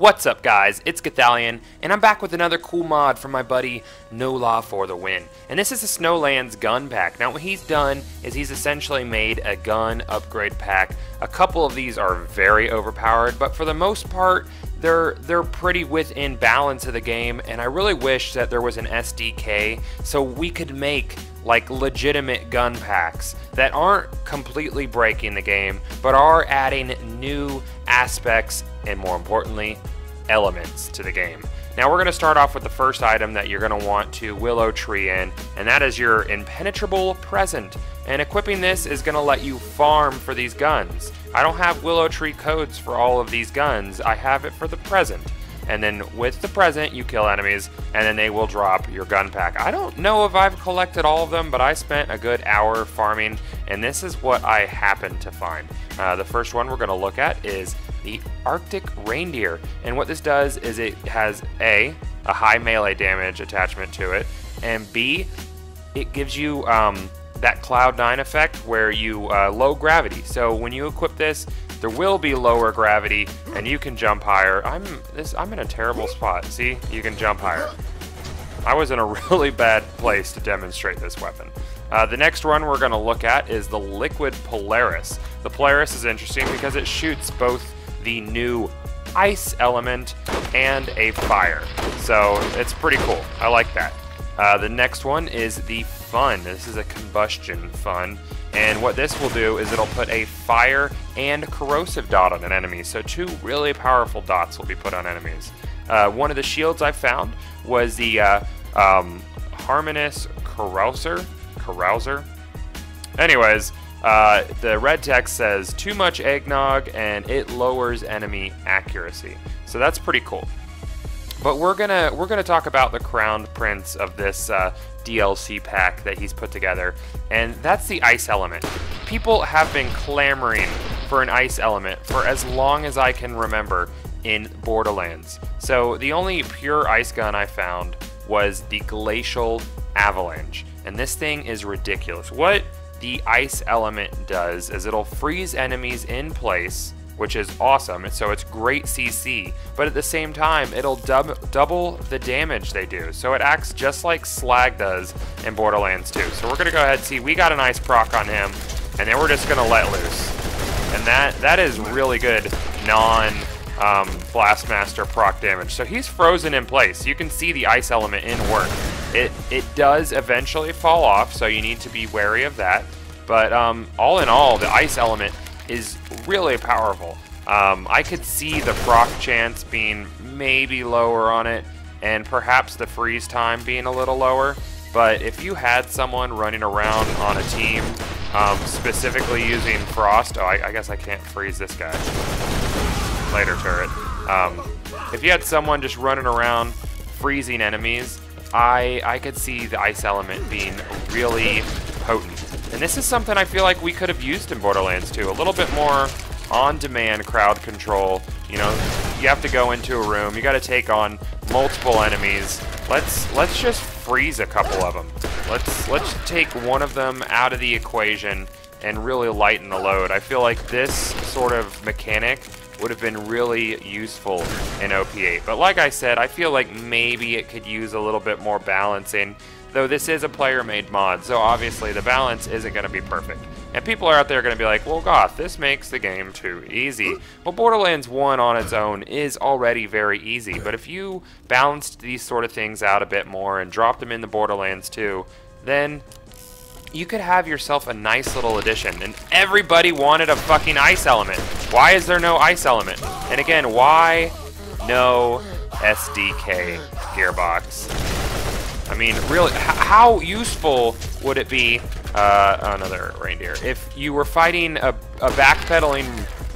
What's up guys, it's Gothalion, and I'm back with another cool mod from my buddy No Law for the Win. And this is the Snowlands gun pack. Now what he's done is he's essentially made a gun upgrade pack. A couple of these are very overpowered, but for the most part, they're pretty within balance of the game, and I really wish that there was an SDK so we could make like legitimate gun packs that aren't completely breaking the game, but are adding new aspects and, more importantly, elements to the game. Now we're going to start off with the first item that you're going to want to willow tree in, and that is your impenetrable present. And equipping this is going to let you farm for these guns. I don't have willow tree codes for all of these guns, I have it for the present. And then with the present, you kill enemies, and then they will drop your gun pack. I don't know if I've collected all of them, but I spent a good hour farming, and this is what I happened to find. The first one we're going to look at is the Arctic Reindeer, and what this does is it has a high melee damage attachment to it, and B, it gives you that Cloud9 effect where you low gravity. So when you equip this, there will be lower gravity, and you can jump higher. I'm in a terrible spot. See, you can jump higher. I was in a really bad place to demonstrate this weapon. The next one we're going to look at is the Liquid Polaris. The Polaris is interesting because it shoots both the new ice element and a fire. So it's pretty cool. I like that. The next one is the Fun. This is a Combustion Fun. And what this will do is it'll put a fire and corrosive dot on an enemy. So two really powerful dots will be put on enemies. One of the shields I found was the Harmonious Carouser. Anyways, the red text says too much eggnog and it lowers enemy accuracy. So that's pretty cool. But we're gonna talk about the crowned prince of this DLC pack that he's put together, and that's the ice element. People have been clamoring for an ice element for as long as I can remember in Borderlands. So the only pure ice gun I found was the Glacial Avalanche, and this thing is ridiculous. What the ice element does is it'll freeze enemies in place, which is awesome, so it's great CC, but at the same time, it'll double the damage they do. So it acts just like Slag does in Borderlands 2. So we're gonna go ahead and see, we got an ice proc on him, and then we're just gonna let loose. And that is really good Blastmaster proc damage. So he's frozen in place. You can see the ice element in work. It does eventually fall off, so you need to be wary of that. But all in all, the ice element is really powerful. I could see the proc chance being maybe lower on it, and perhaps the freeze time being a little lower, but if you had someone running around on a team, specifically using frost, I guess I can't freeze this guy. Later turret. If you had someone just running around freezing enemies, I could see the ice element being really potent. And this is something I feel like we could have used in Borderlands 2. A little bit more on-demand crowd control. You know, you have to go into a room. You got to take on multiple enemies. Let's just freeze a couple of them. Let's take one of them out of the equation and really lighten the load. I feel like this sort of mechanic would have been really useful in OP8. But like I said, I feel like maybe it could use a little bit more balancing. Though this is a player-made mod, so obviously the balance isn't going to be perfect. And people are out there going to be like, well, Goth, this makes the game too easy. Well, Borderlands 1 on its own is already very easy, but if you balanced these sort of things out a bit more and dropped them into Borderlands 2, then you could have yourself a nice little addition. And everybody wanted a fucking ice element. Why is there no ice element? And again, why no SDK Gearbox? I mean, really, how useful would it be, another reindeer, if you were fighting a backpedaling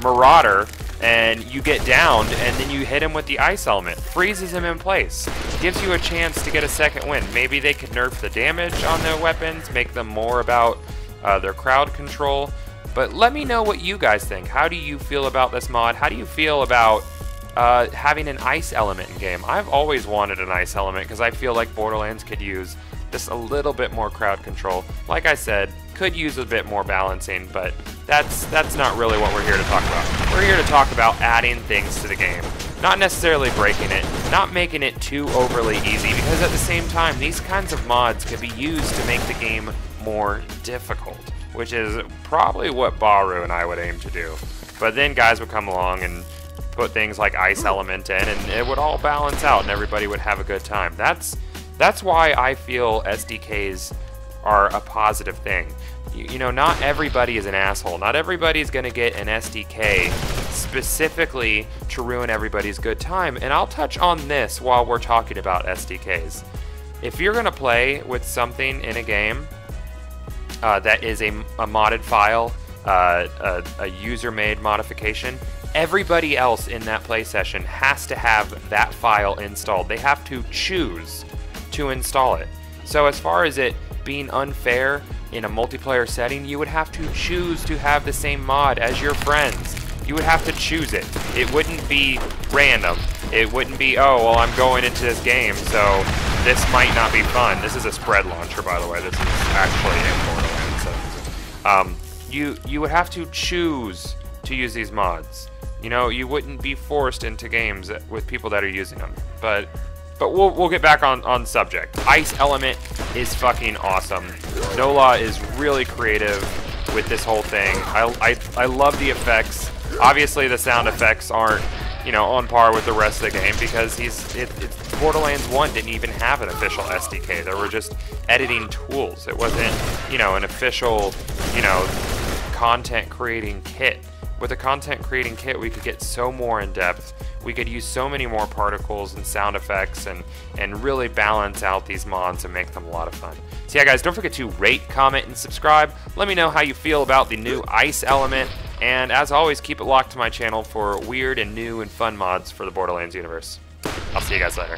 marauder and you get downed and then you hit him with the ice element, freezes him in place, gives you a chance to get a second win. Maybe they could nerf the damage on their weapons, make them more about their crowd control. But let me know what you guys think. How do you feel about this mod? How do you feel about having an ice element in game? I've always wanted an ice element because I feel like Borderlands could use just a little bit more crowd control. Like I said, could use a bit more balancing, but that's not really what we're here to talk about. We're here to talk about adding things to the game. not necessarily breaking it, not making it too overly easy, because at the same time, these kinds of mods can be used to make the game more difficult, which is probably what Baru and I would aim to do. But then guys would come along and put things like Ice Element in, and it would all balance out, and everybody would have a good time. That's why I feel SDKs are a positive thing. You know, not everybody is an asshole. Not everybody's going to get an SDK specifically to ruin everybody's good time. And I'll touch on this while we're talking about SDKs. If you're going to play with something in a game that is a modded file, a user-made modification, everybody else in that play session has to have that file installed. They have to choose to install it. So as far as it being unfair in a multiplayer setting, you would have to choose to have the same mod as your friends. You would have to choose it. It wouldn't be random. It wouldn't be, oh, well, I'm going into this game, so this might not be fun. This is a spread launcher, by the way. This is actually in Borderlands. So, you would have to choose to use these mods. You know, you wouldn't be forced into games with people that are using them. But we'll get back on subject. Ice Element is fucking awesome. NOLA is really creative with this whole thing. I love the effects. Obviously, the sound effects aren't, you know, on par with the rest of the game because Borderlands 1 didn't even have an official SDK. There were just editing tools. It wasn't, you know, an official, you know, content creating kit. With a content creating kit, we could get so more in depth. We could use so many more particles and sound effects and really balance out these mods and make them a lot of fun. So yeah, guys, don't forget to rate, comment, and subscribe. Let me know how you feel about the new Ice Element. And as always, keep it locked to my channel for weird and new and fun mods for the Borderlands universe. I'll see you guys later.